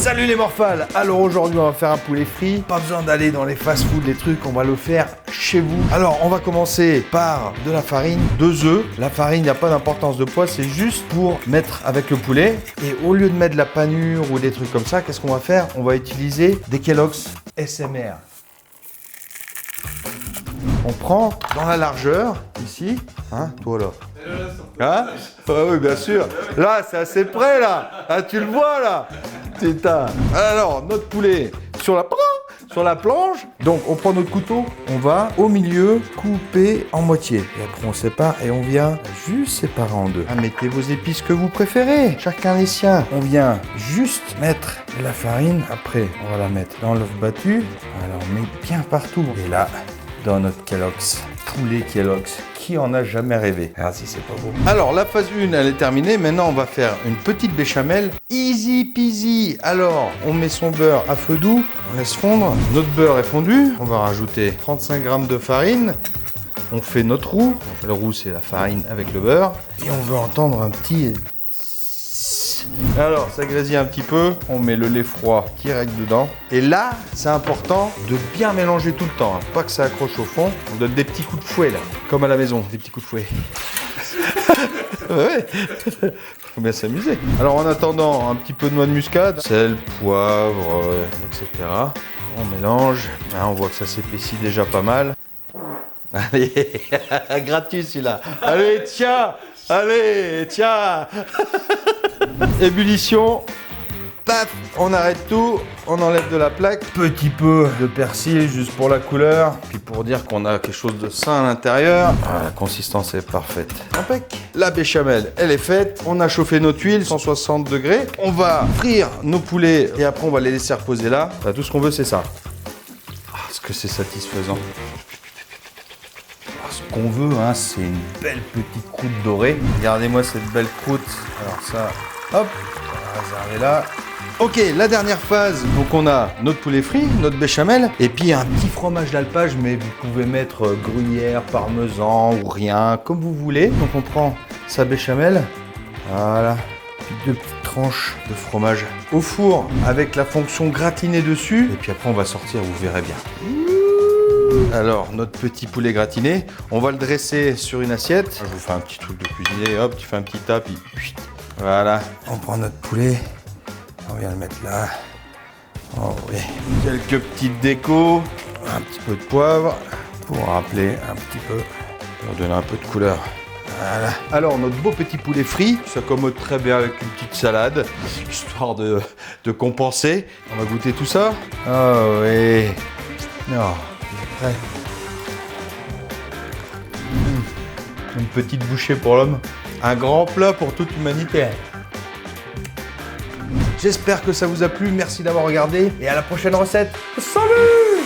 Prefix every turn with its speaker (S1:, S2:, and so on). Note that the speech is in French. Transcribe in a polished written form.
S1: Salut les morphales. Alors aujourd'hui on va faire un poulet frit. Pas besoin d'aller dans les fast-food, les trucs, on va le faire chez vous. Alors on va commencer par de la farine, 2 œufs. La farine, il n'y a pas d'importance de poids, c'est juste pour mettre avec le poulet. Et au lieu de mettre de la panure ou des trucs comme ça, qu'est-ce qu'on va faire? On va utiliser des Kellogg's SMR. On prend dans la largeur, ici, hein, toi là. Hein? Oui, bien sûr. Là, c'est assez près, là. Ah, tu le vois, là. Putain. Alors, notre poulet sur la planche. Donc, on prend notre couteau, on va au milieu couper en moitié. Et après, on sépare et on vient juste séparer en deux. Ah, mettez vos épices que vous préférez. Chacun les siens. On vient juste mettre la farine. Après, on va la mettre dans l'œuf battu. Alors, on met bien partout. Et là, dans notre Kellogg's, poulet Kellogg's. Qui en a jamais rêvé? Ah si, c'est pas beau. Alors, la phase 1, elle est terminée. Maintenant, on va faire une petite béchamel. Easy peasy. Alors, on met son beurre à feu doux. On laisse fondre. Notre beurre est fondu. On va rajouter 35 g de farine. On fait notre roux. Le roux, c'est la farine avec le beurre. Et on veut entendre un petit... Alors, ça grésille un petit peu, on met le lait froid direct dedans. Et là, c'est important de bien mélanger tout le temps, hein. Pas que ça accroche au fond. On donne des petits coups de fouet là, comme à la maison, des petits coups de fouet. Ouais, faut bien s'amuser. Alors en attendant, un petit peu de noix de muscade, sel, poivre, etc. On mélange, hein, on voit que ça s'épaissit déjà pas mal. Allez, gratuit celui-là. Allez, tiens. Allez, tiens. Ébullition, paf, on arrête tout, on enlève de la plaque, petit peu de persil juste pour la couleur, puis pour dire qu'on a quelque chose de sain à l'intérieur. Ah, la consistance est parfaite. Impec. La béchamel, elle est faite, on a chauffé notre huile, 160 degrés. On va frire nos poulets et après on va les laisser reposer là. Bah, tout ce qu'on veut c'est ça. Ah, est-ce que c'est satisfaisant? Ce qu'on veut, hein, c'est une belle petite croûte dorée. Regardez-moi cette belle croûte. Alors ça, hop, on va réserver là. Ok, la dernière phase, donc on a notre poulet frit, notre béchamel, et puis un petit fromage d'alpage, mais vous pouvez mettre gruyère, parmesan ou rien, comme vous voulez. Donc on prend sa béchamel, voilà, puis 2 petites tranches de fromage au four avec la fonction gratinée dessus, et puis après on va sortir, vous verrez bien. Alors, notre petit poulet gratiné, on va le dresser sur une assiette. Je vous fais un petit truc de cuisiner, hop, tu fais un petit tap, voilà. On prend notre poulet, on vient le mettre là. Oh oui. Quelques petites décos, un petit peu de poivre pour rappeler un petit peu, pour donner un peu de couleur. Voilà. Alors, notre beau petit poulet frit s'accommode très bien avec une petite salade, histoire de compenser. On va goûter tout ça. Oh oui. Non. Ouais. Une petite bouchée pour l'homme, un grand plat pour toute l'humanité. J'espère que ça vous a plu, merci d'avoir regardé et à la prochaine recette. Salut!